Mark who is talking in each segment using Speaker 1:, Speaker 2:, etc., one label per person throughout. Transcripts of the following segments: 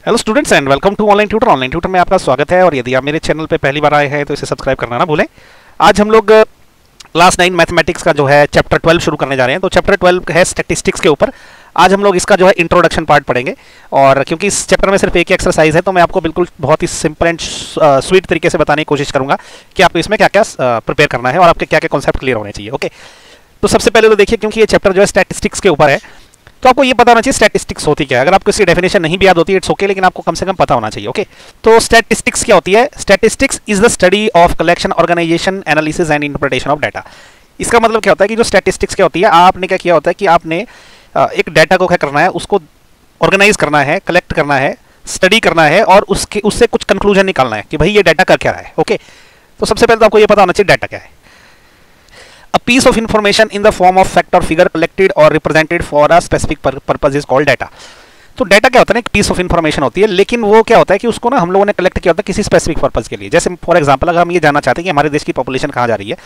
Speaker 1: Hello students and welcome to online tutor. Online tutor में आपका स्वागत है और यदि आप मेरे चैनल पे पहली बार आए हैं तो इसे सब्सक्राइब करना ना भूलें। आज हम लोग क्लास 9 मैथमेटिक्स का जो है चैप्टर 12 शुरू करने जा रहे हैं। तो चैप्टर 12 है स्टैटिस्टिक्स के ऊपर। आज हम लोग इसका जो है इंट्रोडक्शन पार्ट पढ़ेंगे और क्योंकि इस चैप्टर में सिर्फ एक ही एक्सरसाइज है तो मैं आपको बिल्कुल बहुत ही सिंपल एंड स्वीट तरीके से बताने की कोशिश करूंगा कि आपको इसमें क्या क्या प्रिपेयर करना है और आपके क्या क्या कॉन्सेप्ट क्लियर होने चाहिए। ओके, तो सबसे पहले तो देखिए, क्योंकि ये चैप्टर जो है स्टैटिस्टिक्स के ऊपर है तो आपको ये पता होना चाहिए स्टैटिस्टिक्स होती क्या है। अगर आपको इसकी डेफिनेशन नहीं भी याद होती है इट्स ओके, लेकिन आपको कम से कम पता होना चाहिए। ओके, तो स्टैटिस्टिक्स क्या होती है? Statistics is the study of collection, organisation, analysis and interpretation of data. इसका मतलब क्या होता है कि जो स्टैटिस्टिक्स क्या होती है, आपने क्या किया होता है कि आपने एक डाटा को क्या करना है, उसको ऑर्गेनाइज करना है, कलेक्ट करना है, स्टडी करना है और उससे कुछ कंक्लूजन निकालना है कि भाई ये डाटा कर क्या रहा है। ओके, तो सबसे पहले तो आपको ये पता होना चाहिए डाटा क्या है। A piece of information in the form of fact or figure collected or represented for a specific purpose is called data। तो डाटा क्या होता है ना, एक पीस ऑफ इन्फॉर्मेशन होती है, लेकिन वो क्या होता है कि उसको ना हम लोगों ने कलेक्ट किया होता है किसी स्पेसिफिक पर्पस के लिए। जैसे फॉर एग्जांपल अगर हम ये जानना चाहते हैं कि हमारे देश की पॉपुलेशन कहाँ जा रही है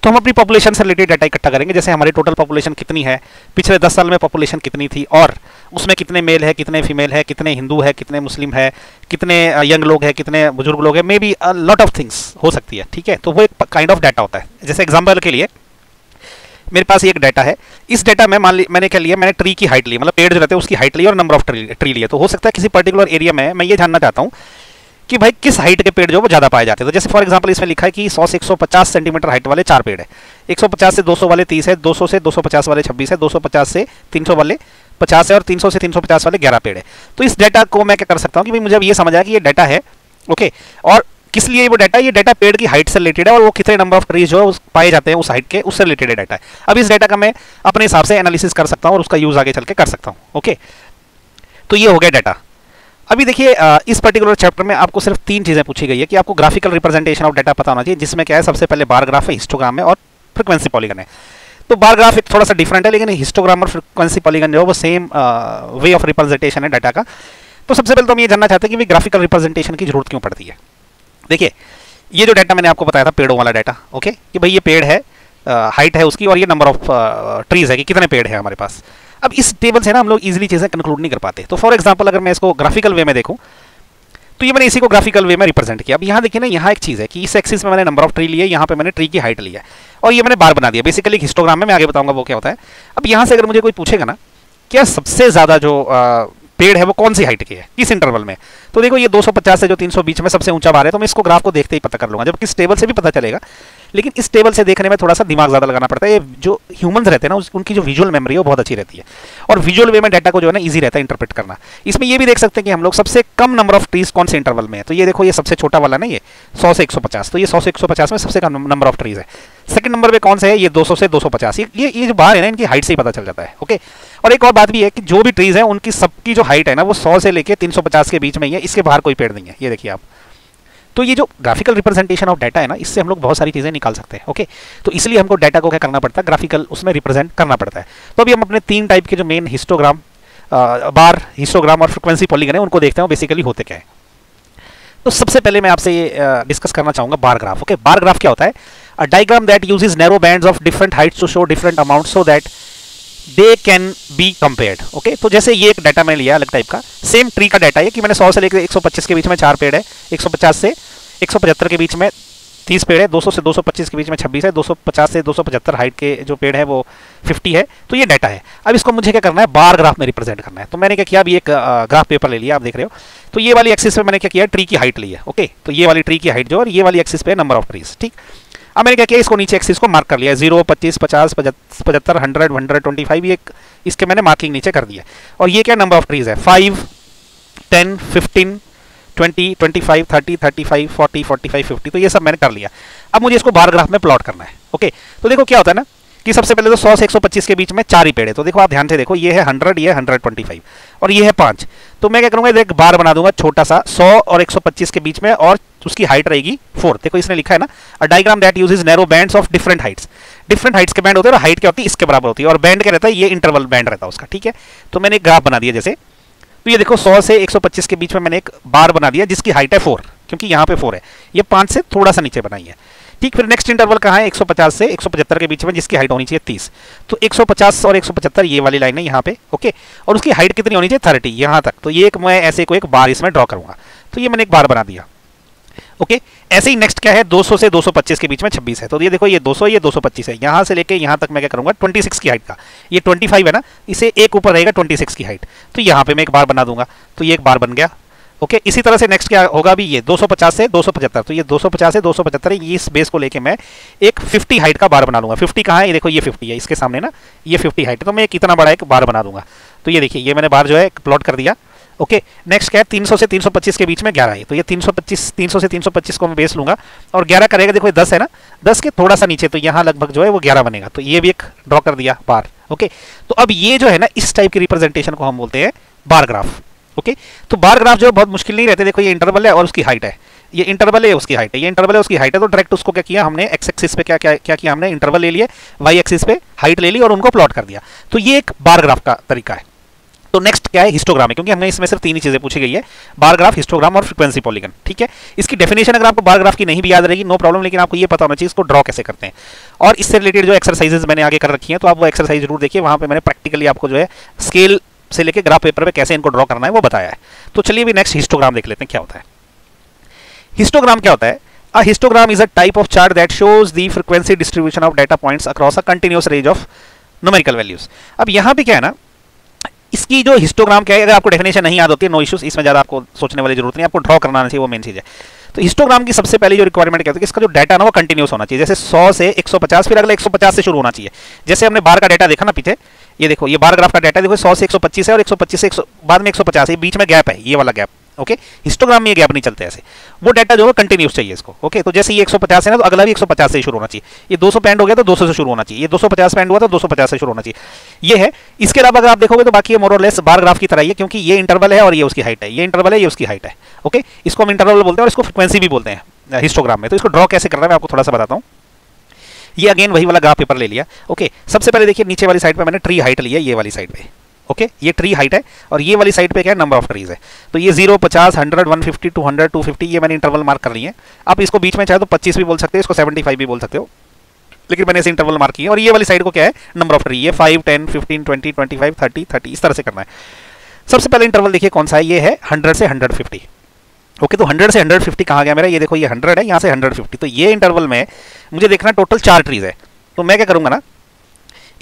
Speaker 1: तो हम अपनी पॉपुलेशन से रिलेटेड डाटा इकट्ठा करेंगे। जैसे हमारी टोटल पॉपुलेशन कितनी है, पिछले 10 साल में पॉपुलेशन कितनी थी और उसमें कितने मेल है, कितने फीमेल है, कितने हिंदू है, कितने मुस्लिम है, कितने यंग लोग हैं, कितने बुजुर्ग लोग हैं, may be lot of things हो सकती है। ठीक है, तो वो एक काइंड ऑफ डाटा होता है। जैसे एग्जाम्पल के लिए मेरे पास एक डाटा है, इस डाटा में मैंने क्या लिया, मैंने ट्री की हाइट ली, मतलब पेड़ जो रहते हैं उसकी हाइट ली और नंबर ऑफ ट्री लिए। तो हो सकता है किसी पर्टिकुलर एरिया में मैं ये जानना चाहता हूँ कि भाई किस हाइट के पेड़ जो वो ज़्यादा पाए जाते हैं। तो जैसे फॉर एग्जांपल इसमें लिखा है कि 100 से 150 सेंटीमीटर हाइट वाले 4 पेड़ है, 150 से 200 वाले 30 है, 200 से 250 वाले 26 है, 250 से 300 वाले 50 है और 300 से 350 वाले 11 पेड़ है। तो इस डाटा को मैं क्या कर सकता हूँ कि भाई मुझे अब ये समझ आया कि ये डाटा है। ओके, और किस लिए वो डाटा, ये डाटा पेड़ की हाइट से रिलेटेड है और वो कितने नंबर ऑफ ट्रीज जो पाए जाते हैं उस हाइट के, उससे रिलेटेड डाटा है। अब इस डाटा का मैं अपने हिसाब से एनालिसिस कर सकता हूँ और उसका यूज आगे चल के कर सकता हूँ। ओके, तो ये हो गया डाटा। अभी देखिए इस पर्टिकुलर चैप्टर में आपको सिर्फ 3 चीजें पूछी गई है कि आपको ग्राफिकल रिप्रेजेंटेशन ऑफ डाटा पता होना चाहिए, जिसमें क्या है, सबसे पहले बार ग्राफ है, हिस्टोग्राम है और फ्रीक्वेंसी पॉलीगन है। तो बार ग्राफ एक थोड़ा सा डिफरेंट है, लेकिन हिस्टोग्राम और फ्रीक्वेंसी पॉलीगन जो है वो सेम वे ऑफ रिप्रेजेंटेशन है डाटा का। तो सबसे पहले तो हम ये जानना चाहते हैं कि ग्राफिकल रिप्रेजेंटेशन की जरूरत क्यों पड़ती है। देखिए, ये जो डाटा मैंने आपको बताया था पेड़ों वाला डाटा, ओके, कि भाई ये पेड़ है, हाइट है उसकी और ये नंबर ऑफ ट्रीज है कि कितने पेड़ है हमारे पास। अब इस टेबल से ना हम लोग इजीली चीजें कंक्लूड नहीं कर पाते। तो फॉर एग्जांपल अगर मैं इसको ग्राफिकल वे में देखूं तो ये मैंने इसी को ग्राफिकल वे में रिप्रेजेंट किया। अब यहाँ देखिए ना, यहाँ एक चीज है कि इस एक्सिस में मैंने नंबर ऑफ ट्री लिए, यहाँ पे मैंने ट्री की हाइट ली है और ये मैंने बार बना दिया। बेसिकली हिस्टोग्राम में मैं आगे बताऊंगा वो क्या होता है। अब यहाँ से अगर मुझे कोई पूछेगा ना क्या सबसे ज्यादा जो पेड़ है वो कौन सी हाइट के है, किस इंटरवल में, तो देखो ये 250 से जो 300 बीच में सबसे ऊंचा बार है, तो मैं इसको ग्राफ को देखते ही पता कर लूंगा, जबकि इस टेबल से भी पता चलेगा। लेकिन इस टेबल से देखने में थोड़ा सा दिमाग ज्यादा लगाना पड़ता है। ये जो ह्यूमंस रहते हैं ना उनकी जो विजुअल मेमोरी है वो बहुत अच्छी रहती है और विजुअल वे में डाटा को जो है ना ईजी रहता है इंटरप्रेट करना। इसमें ये भी देख सकते हैं कि हम लोग सबसे कम नंबर ऑफ ट्रीज कौन से इंटरवल में है। तो ये देखो, ये सबसे छोटा वाला ना, ये 100 से 150, तो ये 100 से 150 में सबसे कम नंबर ऑफ ट्रीज है। सेकंड नंबर पे कौन से है, ये 200 से 250। ये जो बार है ना, इनकी हाइट से ही पता चल जाता है। ओके, और एक और बात भी है कि जो भी ट्रीज है उनकी सबकी जो हाइट है ना वो 100 से लेके 350 के बीच में ही है, इसके बाहर कोई पेड़ नहीं है। ये देखिए आप। तो ये जो ग्राफिकल रिप्रेजेंटेशन ऑफ डाटा है ना, इससे हम लोग बहुत सारी चीजें निकाल सकते हैं। ओके, तो इसलिए हमको डाटा को क्या करना पड़ता है, ग्राफिकल उसमें रिप्रेजेंट करना पड़ता है। तो अभी हम अपने 3 टाइप के जो मेन हिस्टोग्राम, बार, हिस्टोग्राम और फ्रीक्वेंसी पॉलीगन है उनको देखते हैं बेसिकली होते क्या है। तो सबसे पहले मैं आपसे ये डिस्कस करना चाहूंगा bar graph. Okay, bar graph क्या होता है? A diagram that uses narrow bands of different heights to show different amount so that they can be compared. Okay, तो जैसे ये एक डाटा मैंने लिया अलग टाइप का, सेम ट्री का डाटा है कि मैंने 100 से लेकर 125 के बीच में 4 पेड़ है, 150 से 175 के बीच में 30 पेड़ है, 200 से 225 के बीच में 26 है, 250 से 275 हाइट के जो पेड़ है वो 50 है। तो ये डाटा है। अब इसको मुझे क्या करना है, बार ग्राफ में रिप्रेजेंट करना है। तो मैंने क्या किया, अभी एक ग्राफ पेपर ले लिया, आप देख रहे हो। तो ये वाली एक्सिस पे मैंने क्या किया, ट्री की हाइट ली है। ओके, तो ये वाली ट्री की हाइट जो, और ये वाली एक्सिस पे नंबर ऑफ ट्रीज। ठीक, अब मैंने क्या किया, इसको नीचे एक्सिस को मार्क कर लिया, 0, 25, 50, 75, 100, 125, ये इसके मैंने मार्किंग नीचे कर दिया। और ये क्या नंबर ऑफ ट्रीज है, 5, 10, 15, 20, 25, 30, 35, 40, 45, 50। तो ये सब मैंने कर लिया। अब मुझे इसको बार ग्राफ में प्लॉट करना है। ओके, तो देखो क्या होता है ना कि सबसे पहले तो 100 से 125 के बीच में 4 ही पेड़ है। तो देखो आप ध्यान से देखो, ये है 100, ये है 125 और ये है 5। तो मैं क्या करूंगा, एक बार बना दूंगा छोटा सा 100 और 125 के बीच में और उसकी हाइट रहेगी 4। देखो इसने लिखा है ना, अ diagram that uses narrow bands of different Heights. Different Heights के बैंड होते हैं और हाइट क्या होती है, इसके बराबर होती है, और बैंड क्या रहता है, ये इंटरवल बैंड रहता है उसका। ठीक है, तो मैंने एक ग्राफ बना दिया जैसे, तो ये देखो 100 से 125 के बीच में मैंने एक बार बना दिया जिसकी हाइट है 4, क्योंकि यहाँ पे 4 है। ये 5 से थोड़ा सा नीचे बनाई है, ठीक, फिर नेक्स्ट इंटरवल कहाँ है, 150 से 175 के बीच में, जिसकी हाइट होनी चाहिए 30। तो 150 और 175 ये वाली लाइन है यहाँ पे, ओके, और उसकी हाइट कितनी होनी चाहिए, 30 यहाँ तक। तो ये एक मैं ऐसे को एक बार इसमें ड्रॉ करूंगा, तो ये मैंने एक बार बना दिया, ओके। ऐसे ही नेक्स्ट क्या है, 200 से 225 के बीच में 26 है, तो ये देखो ये 200 ये 225 है, यहाँ से लेके यहाँ तक मैं क्या करूंगा 26 की हाइट का, ये 25 है ना, इसे एक ऊपर रहेगा 26 की हाइट, तो यहाँ पे मैं एक बार बना दूंगा, तो ये एक बार बन गया, ओके। इसी तरह से नेक्स्ट क्या होगा अभी, ये 250 से 275, तो ये 250 से 275 है, इस बेस को लेके मैं एक 50 हाइट का बार बना लूंगा। 50 कहाँ है, ये देखो ये 50 है इसके सामने ना, ये 50 हाइट है, तो मैं कितना बड़ा एक बार बना दूंगा। तो ये देखिए ये मैंने बार जो है प्लॉट कर दिया, ओके। नेक्स्ट क्या है, 300 से 325 के बीच में 11 है, तो ये 300 से 325 को मैं बेस लूंगा, और 11 करेगा, देखो ये 10 है ना, 10 के थोड़ा सा नीचे, तो यहाँ लगभग जो है वो 11 बनेगा, तो ये भी एक ड्रॉ कर दिया बार, ओके। तो अब ये जो है ना, इस टाइप की रिप्रेजेंटेशन को हम बोलते हैं बार ग्राफ, ओके। तो बार ग्राफ जो है बहुत मुश्किल नहीं रहते, देखो ये इंटरवल है और उसकी हाइट है, ये इंटरवल है उसकी हाइट है, ये इंटरवल है उसकी हाइट है, तो डायरेक्ट उसको क्या किया हमने, एक्स एक्सिस पे क्या किया हमने, इंटरवल ले लिए, वाई एक्सिस पे हाइट ले ली और उनको प्लॉट कर दिया। तो ये एक बार ग्राफ का तरीका है। तो नेक्स्ट क्या है, हिस्टोग्राम है, क्योंकि हमने इसमें सिर्फ 3 ही चीजें पूछी गई है, बार ग्राफ, हिस्टोग्राम और फ्रीक्वेंसी पॉलीगन, ठीक है। इसकी डेफिनेशन अगर आपको बार ग्राफ की नहीं भी याद रहेगी नो प्रॉब्लम, लेकिन आपको ये पता होना चाहिए इसको ड्रॉ कैसे करते हैं। और इससे रिलेटेड जो एक्सरसाइजेज मैंने आगे कर रखी हैं, तो आप वो एक्सरसाइज जरूर देखिए, वहां पे मैंने प्रैक्टिकली आपको जो है स्केल से लेके ग्राफ पेपर पे कैसे इनको ड्रॉ करना है वो बताया है। तो चलिए भी नेक्स्ट हिस्टोग्राम देख लेते हैं क्या होता है। हिस्टोग्राम क्या होता है, अ histogram is a type of chart that shows the frequency distribution of data points across a continuous range of numerical values. अब यहाँ पे क्या है ना, इसकी जो हिस्टोग्राम क्या है, अगर आपको डेफिनेशन नहीं याद होती है नो इश्यूज, इसमें ज्यादा आपको सोचने वाली जरूरत नहीं, आपको ड्रॉ करना चाहिए, वो मेन चीज है। तो हिस्टोग्राम की सबसे पहले जो रिक्वायरमेंट क्या है कि इसका जो डाटा ना वो कंटिन्यूअस होना चाहिए, जैसे 100 से 150, फिर अगला 150 से शुरू होना चाहिए। जैसे हमने बार का डाटा देखा ना पीछे, ये देखो ये बार ग्राफ का डाटा देखो 100 से 125 है और 125 से बाद में 150 है, बीच में गैप है, ये वाला गैप, ओके। हिस्टोग्राम में ये गैप नहीं चलते ऐसे, वो डाटा जो है कंटिन्यूस चाहिए इसको, ओके। तो जैसे ये 150 है ना, तो अगला भी 150 से शुरू होना चाहिए, ये 200 पे एंड हो गया तो 200 से शुरू होना चाहिए, ये 250 पे एंड हुआ तो 250 से शुरू होना चाहिए, ये है। इसके अलावा अगर आप देखोगे तो बाकी ये मोर और लेस बार ग्राफ की तरह ही है, क्योंकि ये इंटरवल है और ये उसकी हाइट है, ये इंटरवल है ये उसकी हाइट है, ओके। इसको हम इंटरवल बोलते हैं और इसको फ्रीक्वेंसी भी बोलते हैं हिस्टोग्राम में। तो इसको ड्रॉ कैसे करना है मैं आपको थोड़ा सा बताता हूँ। ये अगेन वही वाला ग्राफ पेपर ले लिया, ओके। सबसे पहले देखिए नीचे वाली साइड पे मैंने ट्री हाइट लिया, ये वाली साइड पे, ओके। ये ट्री हाइट है और ये वाली साइड पे क्या है, नंबर ऑफ ट्रीज है। तो ये 0, 50, 100, 150, 200, 250 ये मैंने इंटरवल मार्क कर लिए हैं। आप इसको बीच में चाहे तो 25 भी बोल सकते हो, इसको 75 भी बोल सकते हो, लेकिन मैंने ऐसे इंटरवल मार्क किए। और ये वाली साइड को क्या है, नंबर ऑफ ट्री, ये 5, 10, 15, 20, 25, 30, 30 इस तरह से करना है। सबसे पहले इंटरवल देखिए कौन सा है, ये है 100 से 150, ओके। तो 100 से 150 कहाँ गया मेरा, ये देखो ये 100 है, यहाँ से 150, तो ये इंटरवल में मुझे देखना टोटल 4 ट्रीज है। तो मैं क्या करूंगा ना,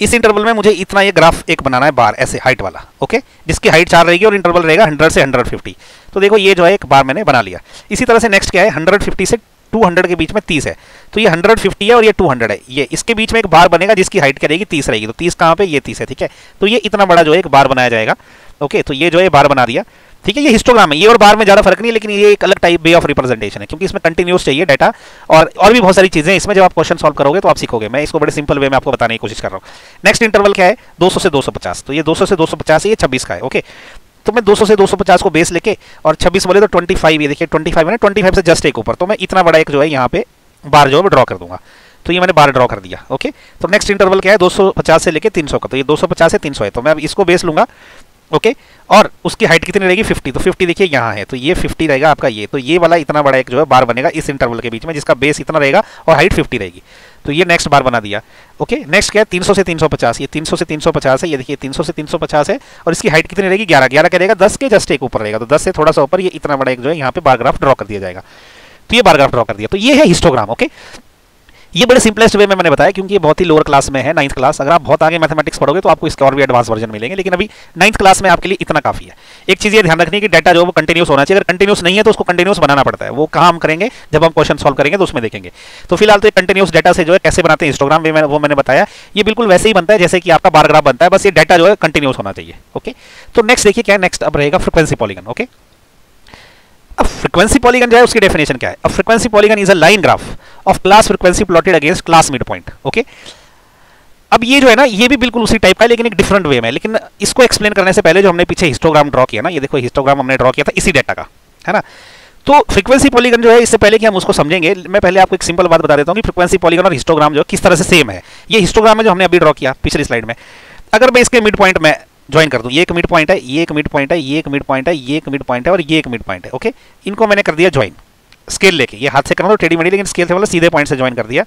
Speaker 1: इस इंटरवल में मुझे इतना ये ग्राफ एक बनाना है बार ऐसे हाइट वाला, ओके, जिसकी हाइट 4 रहेगी और इंटरवल रहेगा 100 से 150। तो देखो ये जो है एक बार मैंने बना लिया। इसी तरह से नेक्स्ट क्या है, 150 से 200 के बीच में 30 है, तो ये 150 है और ये 200 है, ये इसके बीच में एक बार बनेगा जिसकी हाइट क्या रहेगी 30 रहेगी। तो 30 कहाँ पे, ये 30 है, ठीक है। तो ये इतना बड़ा जो है एक बार बनाया जाएगा, ओके। तो ये जो है बार बना दिया, ठीक है। ये हिस्टोग्राम है, ये और बार में ज्यादा फर्क नहीं है, लेकिन ये एक अलग टाइप वे ऑफ रिप्रेजेंटेशन है, क्योंकि इसमें कंटिन्यूस चाहिए डाटा और भी बहुत सारी चीजें इसमें जब आप क्वेश्चन सॉल्व करोगे तो आप सीखोगे। मैं इसको बड़े सिंपल वे में आपको बताने की कोशिश कर रहा हूँ। नेक्स्ट इंटरवल क्या है, 200 से 250, तो ये 200 से 250 ये 26 का है, ओके। तो मैं 200 से 250 को बेस लेके और 26 बोले तो 25, ये देखिए 25 है ना, 25 से जस्ट एक ऊपर, तो मैं इतना बड़ा एक जो है यहाँ पे बार जो है ड्रॉ कर दूंगा। तो ये मैंने बार ड्रॉ कर दिया, ओके। तो नेक्स्ट इंटरवल क्या है, 250 से लेके 300 का, तो ये 250 से 300 है, तो मैं अब इसको बेस लूंगा, ओके। और उसकी हाइट कितनी रहेगी 50, तो 50 देखिए यहाँ है, तो ये 50 रहेगा आपका ये, तो ये वाला इतना बड़ा एक जो है बार बनेगा इस इंटरवल के बीच में, जिसका बेस इतना रहेगा और हाइट 50 रहेगी। तो ये नेक्स्ट बार बना दिया, ओके। नेक्स्ट क्या है, 300 से 350, ये 300 से 350 है, ये देखिए 300 से 350 है और इसकी हाइट कितनी रहेगी 11, 11 क्या रहेगा 10 के जस्ट एक ऊपर रहेगा, तो 10 से थोड़ा सा ऊपर ये इतना बड़ा एक जो है यहाँ पे बार ग्राफ ड्रॉ कर दिया जाएगा। तो ये बार ग्राफ ड्रॉ कर दिया, तो ये है हिस्टोग्राम, ओके। ये बड़े सिंपलेस्ट वे में मैंने बताया, क्योंकि ये बहुत ही लोअर क्लास में है, 9th क्लास। अगर आप बहुत आगे मैथमेटिक्स पढ़ोगे तो आपको इसके और भी एडवांस वर्जन मिलेंगे, लेकिन अभी 9th क्लास में आपके लिए इतना काफी है। एक चीज ये ध्यान रखनी है कि डाटा जो वो कंटिन्यूस होना चाहिए, अगर कंटिन्यूस नहीं है तो उसको कंटिन्यूस बनाना पड़ता है। वो कहाँ हम करेंगे, जब हम क्वेश्चन सॉल्व करेंगे तो उसमें देखेंगे। तो फिलहाल तो कंटिन्यूस डाटा से जो है कैसे बनाते हैं हिस्टोग्राम में, वो मैंने बताया। ये बिल्कुल वैसे ही बनता है जैसे कि आपका बार ग्राफ बनता है, बस ये डाटा जो है कंटिन्यूस होना चाहिए, ओके। तो नेक्स्ट देखिए क्या है, नेक्स्ट अब रहेगा फ्रीक्वेंसी पॉलीगन, ओके। अब फ्रीक्वेंसी पॉलीगन जो है उसकी डेफिनेशन क्या है, अब frequency polygon is a line graph of class frequency plotted against class mid point, okay. अब ये जो है ना, ये भी बिल्कुल उसी टाइप का है, लेकिन एक डिफरेंट वे में। लेकिन इसको एक्सप्लेन करने से पहले जो हमने पीछे हिस्टोग्राम ड्रॉ किया ना, ये देखो हिस्टोग्राम हमने ड्रॉ किया था इसी डाटा का, है ना। तो फ्रीक्वेंसी पॉलीगन जो है, इससे पहले कि हम उसको समझेंगे, मैं पहले आपको एक सिंपल बात बता देता हूँ कि फ्रीक्वेंसी पॉलीगन और हिस्टोग्राम जो किस तरह से सेम है। ये हिस्टोग्राम है जो हमने अभी ड्रॉ किया पिछली स्लाइड में। अगर मैं इसके मिड पॉइंट में ज्वाइन कर दूं, ये एक मिड पॉइंट है, ये एक मिड पॉइंट है, ये एक मिड पॉइंट है, ये एक मिड पॉइंट है और ये एक मिड पॉइंट है, ओके। इनको मैंने कर दिया ज्वाइन, स्केल लेके, ये हाथ से करना तो टेढ़ी मेढ़ी, लेकिन स्केल से मतलब सीधे पॉइंट से ज्वाइन कर दिया,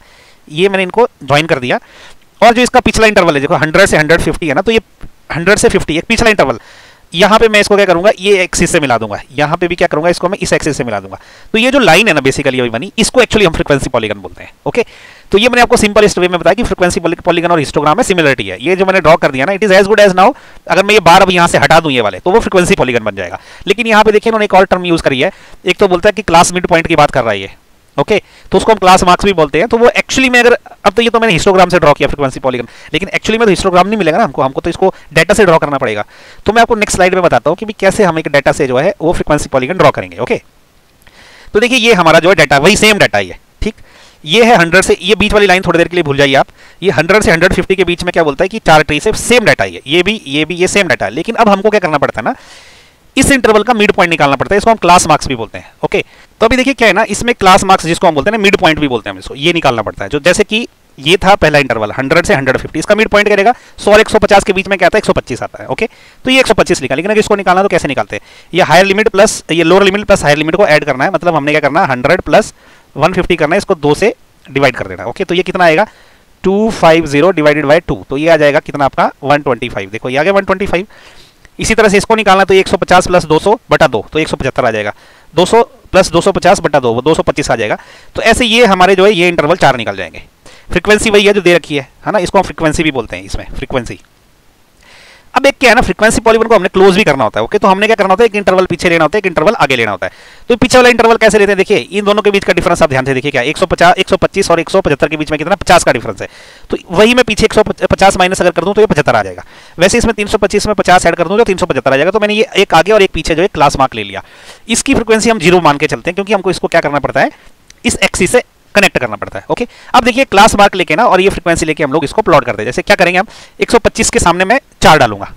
Speaker 1: ये मैंने इनको ज्वाइन कर दिया। और जो इसका पिछला इंटरवल है देखो 100 से 150 है ना, तो ये 100 से 50 एक पिछला इंटरवल, यहाँ पे मैं इसको क्या करूंगा, ये एक्सिस से मिला दूंगा, यहाँ पे भी क्या करूंगा, इसको मैं इस एक्सिस से मिला दूंगा। तो ये जो लाइन है ना बेसिकली अभी बनी, इसको एक्चुअली हम फ्रीक्वेंसी पॉलीगन बोलते हैं। ओके, तो ये मैंने आपको सिंपलेस्ट वे में बताया कि फ्रीक्वेंसी पॉलीगन और हिस्टोग्राम में सिमिलरिटी है। ये जो मैंने ड्रॉ कर दिया ना, it is as good as now, अगर मैं ये बार अब यहाँ से हटा दूं ये वाले, तो वो फ्रीक्वेंसी पॉलीगन बन जाएगा। लेकिन यहाँ पे देखिए उन्होंने एक और टर्म यूज करी है, एक तो बोलता है कि क्लास मिड पॉइंट की बात कर रहा है ये, ओके तो उसको हम क्लास मार्क्स भी बोलते हैं। तो वो एक्चुअली में अगर, अब तो ये तो मैंने हिस्टोग्राम से ड्रॉ किया फ्रीक्वेंसी पॉलीगन, लेकिन एक्चुअली में तो हिस्टोग्राम नहीं मिलेगा ना हमको तो इसको डाटा से ड्रॉ करना पड़ेगा। तो मैं आपको नेक्स्ट स्लाइड में बताता हूँ कि कैसे हम एक डाटा से जो है वो फ्रीक्वेंसी पॉलीगन ड्रॉ करेंगे। ओके, तो देखिए ये हमारा जो है डाटा, वही सेम डाटा ही है, ठीक। ये है 100 से, ये बीच वाली लाइन थोड़ी देर के लिए भूल जाइए आप, ये 100 से 150 के बीच में क्या बोलता है कि 4 ट्री से सेम डाटा ही है, ये सेम डाटा है। लेकिन अब हमको क्या करना पड़ता है ना, इस इंटरवल का मिड पॉइंट निकालना पड़ता है, इसको हम क्लास मार्क्स भी बोलते हैं। ओके, तो अभी देखिए क्या है ना, इसमें क्लास मार्क्स जिसको हम बोलते हैं ना, मिड पॉइंट भी बोलते हैं हम इसको, ये निकालना पड़ता है। जो जैसे कि ये था पहला इंटरवल 100 से 150, इसका मिड पॉइंट क्या रहेगा, 100 और 150 के बीच में क्या आता है, 125 आता है। ओके, तो ये 125 लिखा, लेकिन अगर इसको निकालना तो कैसे निकालते हैं, ये हायर लिमिट प्लस ये lower limit plus higher limit को ऐड करना है, मतलब हमने क्या करना है 100 प्लस 150 करना है, इसको 2 से डिवाइड कर देना। ओके, तो ये कितना आएगा 250 डिवाइडेड बाय 2, तो ये आ जाएगा कितना आपका 125। देखो ये आ गया 125। इसी तरह से इसको निकालना तो 150 प्लस 200 बटा 2, तो 175 आ जाएगा। 200 प्लस 250 बटा 2, वो 225 आ जाएगा। तो ऐसे ये हमारे जो है ये इंटरवल 4 निकल जाएंगे। फ्रीक्वेंसी वही है जो दे रखी है ना, इसको हम फ्रीक्वेंसी भी बोलते हैं इसमें, फ्रीक्वेंसी। अब एक क्या है ना, फ्रीक्वेंसी पॉलीगन को हमने क्लोज भी करना होता है। ओके, तो हमने क्या करना होता है, एक इंटरवल पीछे लेना होता है, एक इंटरवल आगे लेना होता है। तो पीछे वाला इंटरवल कैसे लेते हैं, देखिए इन दोनों के बीच का डिफरेंस आप ध्यान से देखिए क्या, 150 125 और 175 के बीच में कितना 50 का डिफरेंस है। तो वही मैं पीछे 150 माइनस अगर कर दूं तो ये 75 आ जाएगा। वैसे इसमें 325 में 50 ऐड कर दूं तो 375 आ जाएगा। तो मैंने ये एक आगे और एक पीछे जो है क्लास मार्क ले लिया। इसकी फ्रीक्वेंसी हम 0 मान के चलते हैं, क्योंकि हमको इसको क्या करना पड़ता है, इस एक्सिस से कनेक्ट करना पड़ता है। ओके, अब देखिए क्लास मार्क लेके ना और ये फ्रीक्वेंसी लेके हम लोग इसको प्लॉट करते हैं। जैसे क्या करेंगे हम, 125 के सामने मैं 4 डालूंगा,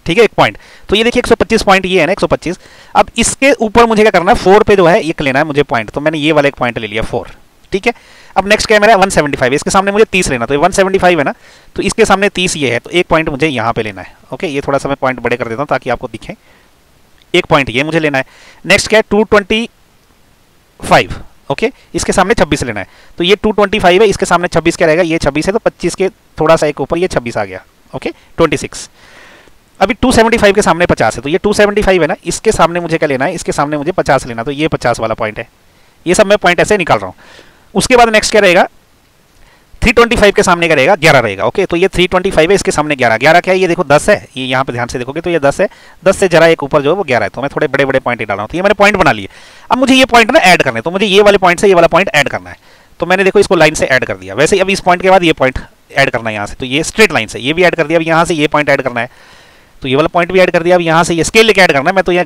Speaker 1: ठीक है, एक पॉइंट। तो ये देखिए 125 पॉइंट ये है ना 125। अब इसके ऊपर मुझे क्या करना है, 4 पे जो है एक लेना है मुझे पॉइंट, तो मैंने ये वाला एक पॉइंट ले लिया 4, ठीक है। अब नेक्स्ट क्या है मेरा 175, इसके सामने मुझे 30 लेना, तो ये 175 है ना, तो इसके सामने 30 ये है, तो एक पॉइंट मुझे यहाँ पे लेना है। ओके, ये थोड़ा सा मैं पॉइंट बड़े कर देता हूँ ताकि आपको दिखे, एक पॉइंट ये मुझे लेना है। नेक्स्ट क्या है 225, ओके, इसके सामने 26 लेना है, तो ये 225 है, इसके सामने 26 क्या रहेगा, ये 26 है, तो 25 के थोड़ा सा एक ऊपर ये 26 आ गया। ओके, 26। अभी 275 के सामने 50 है, तो ये 275 है ना, इसके सामने मुझे क्या लेना है, इसके सामने मुझे 50 लेना, तो ये 50 वाला पॉइंट है। ये सब मैं पॉइंट ऐसे निकाल रहा हूँ। उसके बाद नेक्स्ट क्या रहेगा, 325 के सामने क्या रहेगा, 11 रहेगा। ओके, तो ये 325 है, इसके सामने 11, 11 क्या है, ये देखो 10 है, ये यहाँ पे ध्यान से देखोगे तो ये 10 है, 10 से जरा एक ऊपर जो है वो 11 है। तो मैं थोड़े बड़े बड़े पॉइंट डाल रहा हूँ, तो ये मैंने पॉइंट बना लिए। अब मुझे ये पॉइंट ना ऐड करना है, तो मुझे ये वाले पॉइंट से ये वाला पॉइंट ऐड करना है। तो मैंने देखो इसको लाइन से ऐड कर दिया। वैसे अभी इस पॉइंट के बाद ये पॉइंट ऐड करना है यहाँ से, तो ये स्ट्रेट लाइन से ये भी ऐड कर दिया। अब यहाँ से ये पॉइंट ऐड करना है, तो ये वाला पॉइंट भी ऐड कर दिया। अब यहाँ से ये स्केल लेके ऐड करना है, मैं तो ये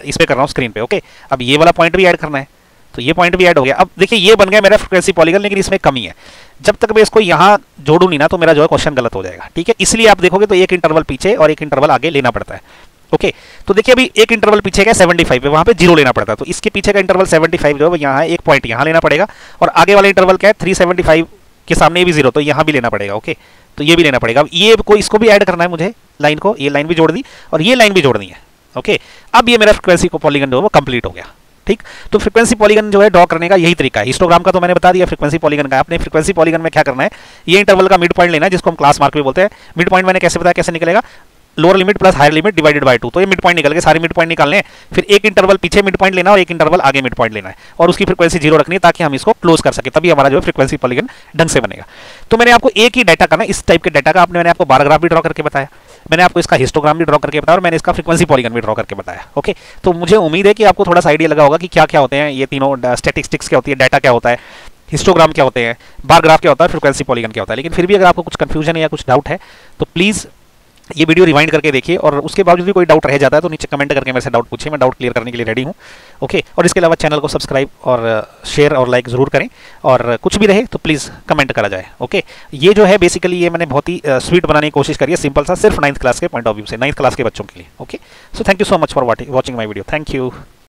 Speaker 1: इस पे कर रहा हूँ स्क्रीन पे। ओके, अब ये वाला पॉइंट भी ऐड करना है, तो ये पॉइंट भी ऐड हो गया। अब देखिए ये बन गया मेरा फ्रीक्वेंसी पॉलीगन, लेकिन इसमें कमी है, जब तक मैं इसको यहाँ जोड़ू नहीं ना तो मेरा जो है क्वेश्चन गलत हो जाएगा। ठीक है, इसलिए आप देखोगे तो एक इंटरवल पीछे और एक इंटरवल आगे लेना पड़ता है। ओके, तो देखिए अभी एक इंटरवल पीछे का 75 है, वहाँ पे 0 लेना पड़ता है, तो इसके पीछे का इंटरवल 75 जो है यहाँ है, एक पॉइंट यहाँ लेना पड़ेगा। और आगे वाला इंटरवल क्या है 375 के सामने भी 0, तो यहाँ भी लेना पड़ेगा। ओके, तो ये भी लेना पड़ेगा। अब ये को इसको भी ऐड करना है मुझे, लाइन को, ये लाइन भी जोड़ दी और ये लाइन भी जोड़नी है। ओके, अब ये मेरा फ्रीक्वेंसी को पॉलीगन जो है वो कंप्लीट हो गया। ठीक, तो फ्रीक्वेंसी पॉलीगन जो है ड्रॉ करने का यही तरीका है। हिस्टोग्राम का तो मैंने बता दिया, फ्रीक्वेंसी पॉलीगन का। अपने फ्रीक्वेंसी पॉलीगन में क्या करना है, ये इंटरवल का मिड पॉइंट लेना है, जिसको हम क्लास मार्क भी बोलते हैं। मिड पॉइंट मैंने कैसे बताया, कैसे निकलेगा, lower limit plus higher limit divided by 2, तो ये मिड पॉइंट निकल गए, सारे मिड पॉइंट निकालने हैं। फिर एक इंटरवल पीछे मिड पॉइंट लेना और एक इंटरवल आगे मिड पॉइंट लेना है, और उसकी फ्रीक्वेंसी 0 रखनी है ताकि हम इसको क्लोज कर सके, तभी हमारा जो है फ्रीक्वेंसी पॉलीगन ढंग से बनेगा। तो मैंने आपको एक ही डाटा का ना, इस टाइप के डाटा का मैंने आपको बार ग्राफ भी ड्रॉ करके बताया, मैंने आपको इसका हिस्टोग्राम भी ड्रॉ करके बताया, और मैंने इसका फ्रीक्वेंसी पॉलीगन भी ड्रॉ करके बताया। ओके, तो मुझे उम्मीद है कि आपको थोड़ा सा आइडिया लगा होगा कि क्या क्या होते हैं ये तीनों, स्टैटिस्टिक्स क्या होती है, डाटा क्या होता है, हिस्टोग्राम क्या होते हैं, बार ग्राफ क्या होता है, फ्रीक्वेंसी पॉलीगन क्या होता है। लेकिन फिर भी अगर आपको कुछ कंफ्यूजन है या कुछ डाउट है तो प्लीज़ ये वीडियो रिवाइंड करके देखिए, और उसके बावजूद भी कोई डाउट रह जाता है तो नीचे कमेंट करके मेरे से डाउट पूछिए, मैं डाउट क्लियर करने के लिए रेडी हूँ। ओके, और इसके अलावा चैनल को सब्सक्राइब और शेयर और लाइक ज़रूर करें, और कुछ भी रहे तो प्लीज़ कमेंट करा जाए। ओके, ये जो है बेसिकली ये मैंने बहुत ही स्वीट बनाने की कोशिश करी है, सिंपल सा, सिर्फ 9th क्लास के पॉइंट ऑफ व्यू से, 9th क्लास के बच्चों के लिए। Okay, so thank you so much for watching my video, thank you.